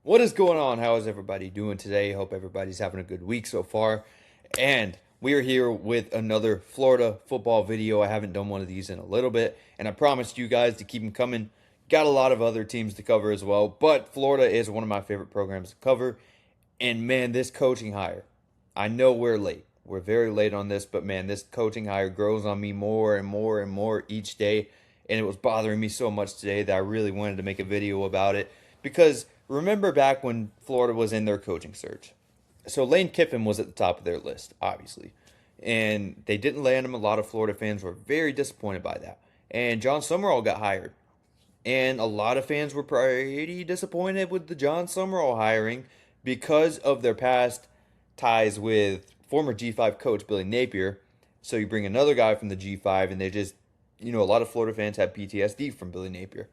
What is going on? How is everybody doing today? Hope everybody's having a good week so far. And we are here with another Florida football video. I haven't done one of these in a little bit, and I promised you guys to keep them coming. Got a lot of other teams to cover as well, but Florida is one of my favorite programs to cover. And man, this coaching hire, I know we're late. We're very late on this, but man, this coaching hire grows on me more and more and more each day. And it was bothering me so much today that I really wanted to make a video about it. Because remember back when Florida was in their coaching search. So Lane Kiffin was at the top of their list, obviously. And they didn't land him. A lot of Florida fans were very disappointed by that. And Jon Sumrall got hired. And a lot of fans were pretty disappointed with the Jon Sumrall hiring because of their past ties with former G5 coach Billy Napier. So you bring another guy from the G5, and they just, a lot of Florida fans have PTSD from Billy Napier.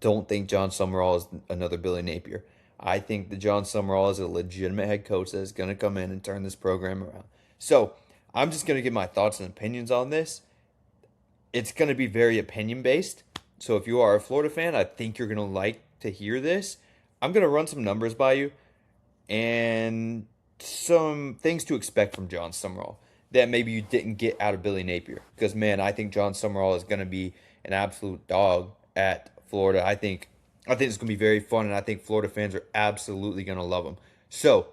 Don't think Jon Sumrall is another Billy Napier. I think that Jon Sumrall is a legitimate head coach that is going to come in and turn this program around. So I'm just going to give my thoughts and opinions on this. It's going to be very opinion based. So if you are a Florida fan, I think you're going to like to hear this. I'm going to run some numbers by you and some things to expect from Jon Sumrall that maybe you didn't get out of Billy Napier. Because, man, I think Jon Sumrall is going to be an absolute dog at Florida. I think it's going to be very fun, and I think Florida fans are absolutely going to love him. So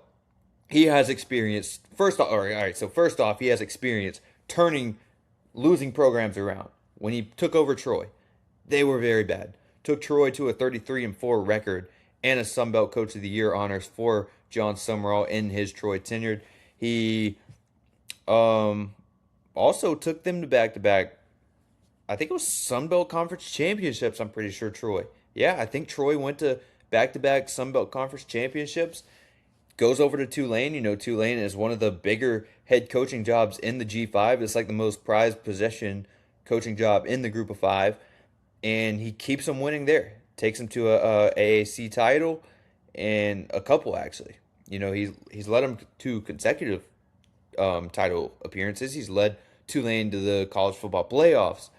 he has experience. First off, all right. So first off, he has experience turning losing programs around. When he took over Troy, they were very bad. Took Troy to a 33-4 record and a Sun Belt Coach of the Year honors for Jon Sumrall in his Troy tenure. He also took them to back-to-back. I think it was Sun Belt Conference championships. I'm pretty sure Troy. Yeah, I think Troy went to back-to-back Sun Belt Conference championships. Goes over to Tulane. Tulane is one of the bigger head coaching jobs in the G5. It's like the most prized possession coaching job in the group of five. And he keeps them winning there. Takes them to a AAC title and a couple, actually. He's led them to consecutive title appearances. He's led Tulane to the college football playoffs.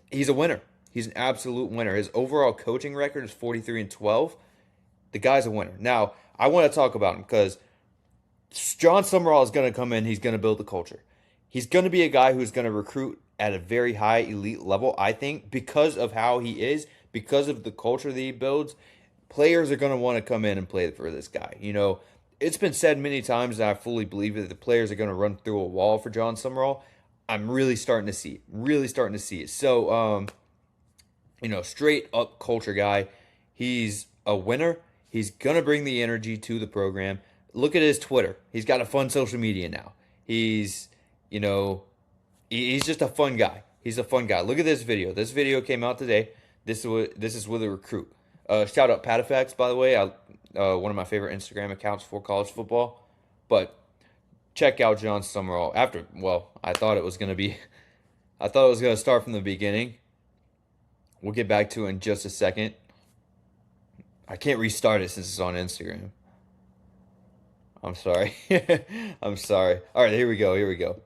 He's a winner. He's an absolute winner. His overall coaching record is 43-12. The guy's a winner. Now, I want to talk about him because Jon Sumrall is going to come in. He's going to build the culture. He's going to be a guy who's going to recruit at a very high elite level, I think, because of how he is, because of the culture that he builds. Players are going to want to come in and play for this guy. It's been said many times, and I fully believe that the players are going to run through a wall for Jon Sumrall. I'm really starting to see it. Really starting to see it. So, straight up culture guy. He's a winner. He's going to bring the energy to the program. Look at his Twitter. He's got a fun social media now. He's just a fun guy. He's a fun guy. Look at this video. This video came out today. This is with a recruit. Shout out Patifax, by the way. One of my favorite Instagram accounts for college football. But check out Jon Sumrall. I thought it was going to start from the beginning. We'll get back to it in just a second. I can't restart it since it's on Instagram. I'm sorry. I'm sorry. All right, here we go.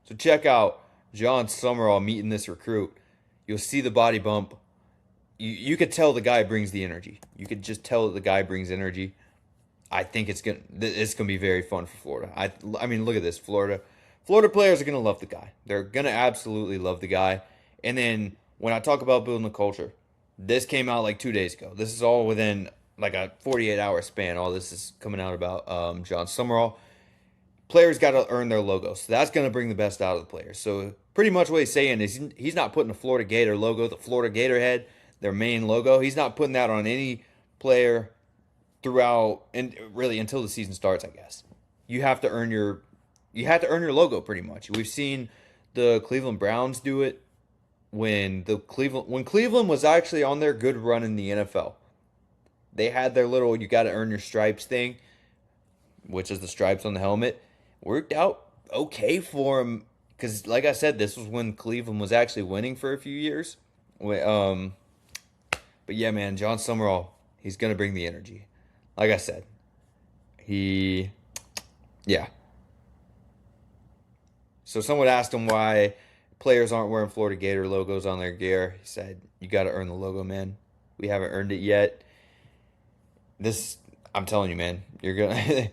So check out Jon Sumrall meeting this recruit. You'll see the body bump. You could tell the guy brings the energy. You could just tell that the guy brings energy. I think it's gonna be very fun for Florida. I mean, look at this, Florida players are gonna love the guy. They're gonna absolutely love the guy. And then when I talk about building a culture, this came out like 2 days ago. This is all within like a 48-hour span. All this is coming out about Jon Sumrall. Players got to earn their logo, so that's going to bring the best out of the players. So pretty much what he's saying is he's not putting the Florida Gator logo, the Florida Gator head, their main logo. He's not putting that on any player throughout, and really until the season starts, I guess. You have to earn your logo pretty much. We've seen the Cleveland Browns do it when Cleveland was actually on their good run in the NFL. They had their little "you got to earn your stripes" thing, which is the stripes on the helmet. Worked out okay for him because, like I said, this was when Cleveland was actually winning for a few years. But yeah, man, Jon Sumrall, he's gonna bring the energy. Like I said, yeah. So someone asked him why players aren't wearing Florida Gator logos on their gear. He said, "You got to earn the logo, man. We haven't earned it yet." this, I'm telling you, man, you're gonna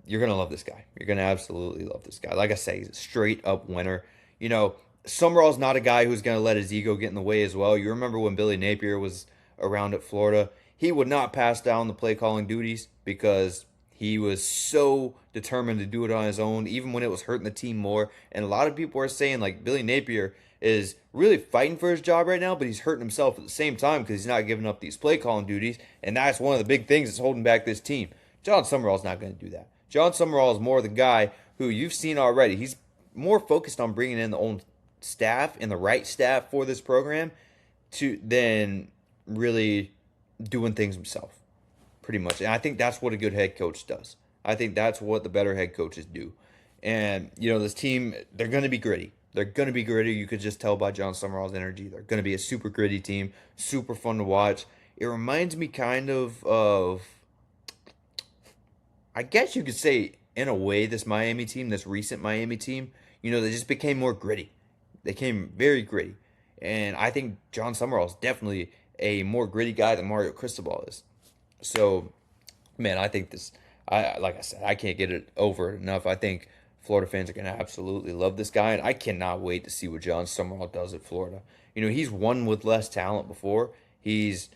you're gonna love this guy. You're gonna absolutely love this guy. Like I say, he's a straight up winner. You know, Summerall's not a guy who's gonna let his ego get in the way as well. You remember when Billy Napier was around at Florida, he would not pass down the play calling duties because he was so determined to do it on his own, even when it was hurting the team more. And a lot of people are saying like Billy Napier is really fighting for his job right now, but he's hurting himself at the same time because he's not giving up these play calling duties, and that's one of the big things that's holding back this team. Jon Sumrall's not going to do that. Jon Sumrall is more the guy who you've seen already. He's more focused on bringing in the own staff and the right staff for this program to than really doing things himself, pretty much. And I think that's what a good head coach does. I think that's what the better head coaches do. And, you know, this team, they're going to be gritty. They're going to be gritty. You could just tell by Jon Sumrall's energy. They're going to be a super gritty team, super fun to watch. It reminds me kind of, I guess you could say, in a way, this Miami team, this recent Miami team, you know, they just became more gritty. They became very gritty. And I think Jon Sumrall is definitely a more gritty guy than Mario Cristobal is. So, man, I think this, like I said, I can't get it over enough. I think Florida fans are going to absolutely love this guy, and I cannot wait to see what Jon Sumrall does at Florida. You know, he's won with less talent before. He's,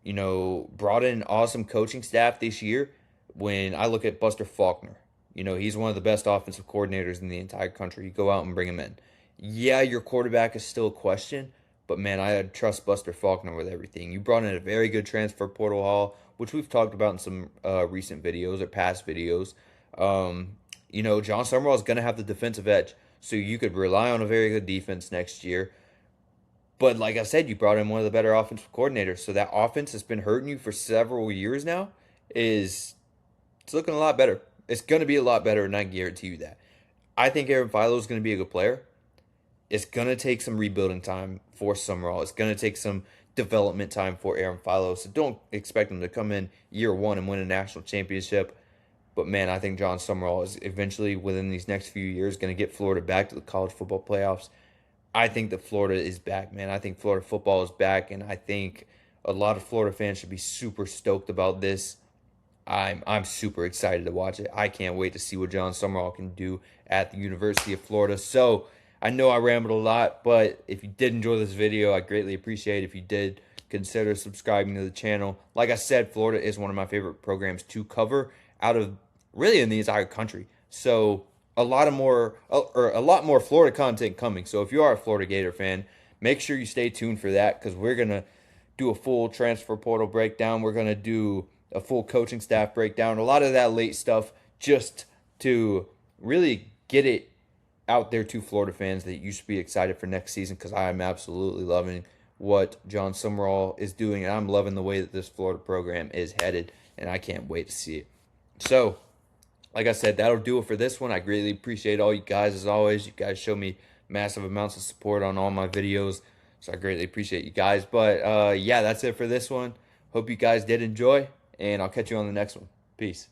you know, brought in awesome coaching staff this year. When I look at Buster Faulkner, you know, he's one of the best offensive coordinators in the entire country. You go out and bring him in. Yeah, your quarterback is still a question, but man, I trust Buster Faulkner with everything. You brought in a very good transfer portal haul, which we've talked about in some recent videos or past videos. You know, Jon Sumrall is going to have the defensive edge, so you could rely on a very good defense next year. But like I said, you brought in one of the better offensive coordinators, so that offense has been hurting you for several years now it's looking a lot better. It's going to be a lot better, and I guarantee you that. I think Aaron Philo is going to be a good player. It's going to take some rebuilding time for Sumrall. It's going to take some development time for Aaron Philo. So don't expect him to come in year one and win a national championship. But, man, I think Jon Sumrall is eventually, within these next few years, going to get Florida back to the college football playoffs. I think that Florida is back, man. I think Florida football is back, and I think a lot of Florida fans should be super stoked about this. I'm super excited to watch it. I can't wait to see what Jon Sumrall can do at the University of Florida. So, I know I rambled a lot, but if you did enjoy this video, I greatly appreciate it. If you did, consider subscribing to the channel. Like I said, Florida is one of my favorite programs to cover out of really in the entire country. So a lot more Florida content coming. So if you are a Florida Gator fan, make sure you stay tuned for that, because we're gonna do a full transfer portal breakdown. We're gonna do a full coaching staff breakdown. A lot of that late stuff just to really get it out there to Florida fans that you should be excited for next season, because I am absolutely loving what Jon Sumrall is doing, and I'm loving the way that this Florida program is headed, and I can't wait to see it. So, like I said, that'll do it for this one. I greatly appreciate all you guys, as always. You guys show me massive amounts of support on all my videos, so I greatly appreciate you guys. But, yeah, that's it for this one. Hope you guys did enjoy, and I'll catch you on the next one. Peace.